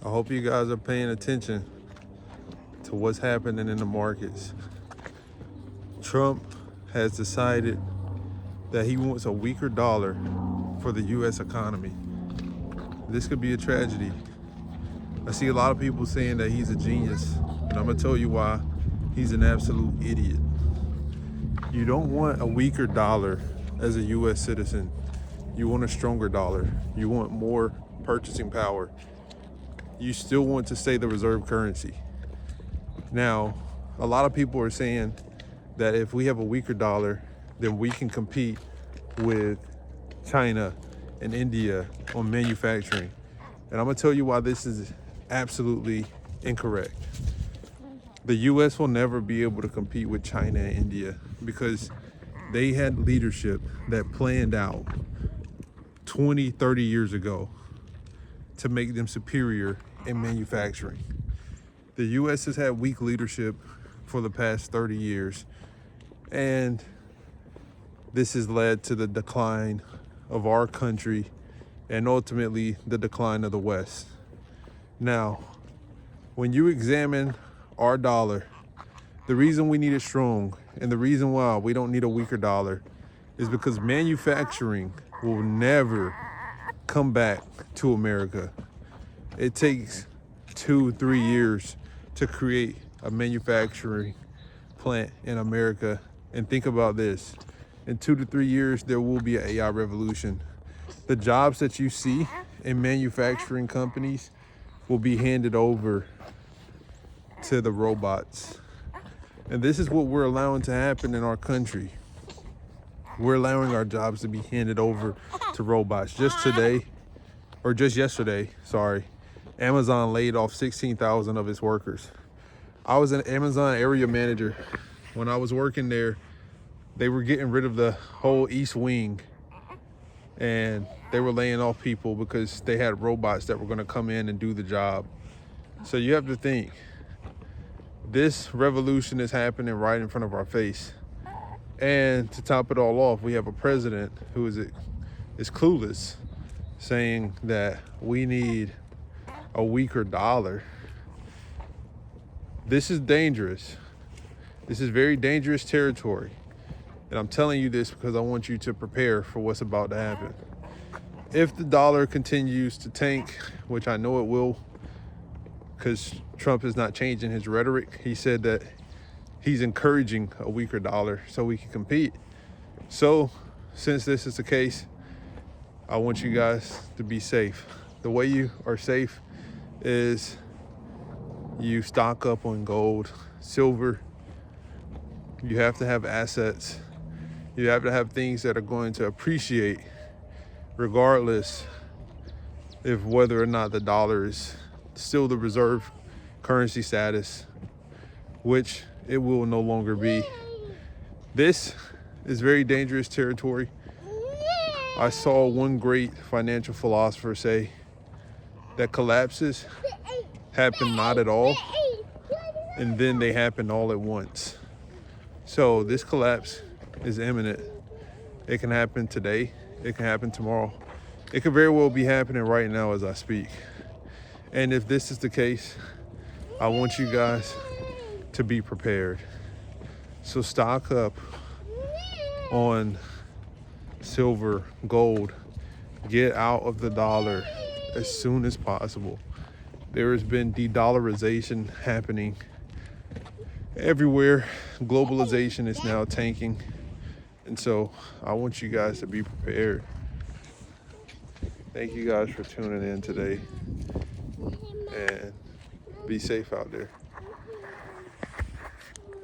I hope you guys are paying attention to what's happening in the markets. Trump has decided that he wants a weaker dollar for the U.S. economy. This could be a tragedy. I see a lot of people saying that he's a genius, and I'm gonna tell you why he's an absolute idiot. You don't want a weaker dollar as a U.S. citizen. You want a stronger dollar. You want more purchasing power. You still want to stay the reserve currency. Now, a lot of people are saying that if we have a weaker dollar, then we can compete with China and India on manufacturing. And I'm gonna tell you why this is absolutely incorrect. The US will never be able to compete with China and India because they had leadership that planned out 20, 30 years ago to make them superior in manufacturing. The US has had weak leadership for the past 30 years, and this has led to the decline of our country and ultimately the decline of the West. Now, when you examine our dollar, the reason we need it strong and the reason why we don't need a weaker dollar is because manufacturing will never come back to America. It takes 2-3 years to create a manufacturing plant in America. And think about this, in 2 to 3 years, there will be an AI revolution. The jobs that you see in manufacturing companies will be handed over to the robots. And this is what we're allowing to happen in our country. We're allowing our jobs to be handed over to robots. Just yesterday, Amazon laid off 16,000 of its workers. I was an Amazon area manager. When I was working there, they were getting rid of the whole East Wing, and they were laying off people because they had robots that were going to come in and do the job. So you have to think, this revolution is happening right in front of our face. And to top it all off, we have a president who is clueless, saying that we need a weaker dollar. This is dangerous. This is very dangerous territory. And I'm telling you this because I want you to prepare for what's about to happen. If the dollar continues to tank, which I know it will, because Trump is not changing his rhetoric. He said that he's encouraging a weaker dollar so we can compete. So since this is the case, I want you guys to be safe. The way you are safe is you stock up on gold, silver. You have to have assets. You have to have things that are going to appreciate regardless of whether or not the dollar is still the reserve currency status, which it will no longer be. This is very dangerous territory. I saw one great financial philosopher say that collapses happen not at all, and then they happen all at once. So this collapse is imminent. It can happen today. It can happen tomorrow. It could very well be happening right now as I speak. And if this is the case, I want you guys to be prepared. So stock up on silver, gold. Get out of the dollar as soon as possible. There has been de-dollarization happening everywhere. Globalization is now tanking. And so I want you guys to be prepared. Thank you guys for tuning in today. And be safe out there.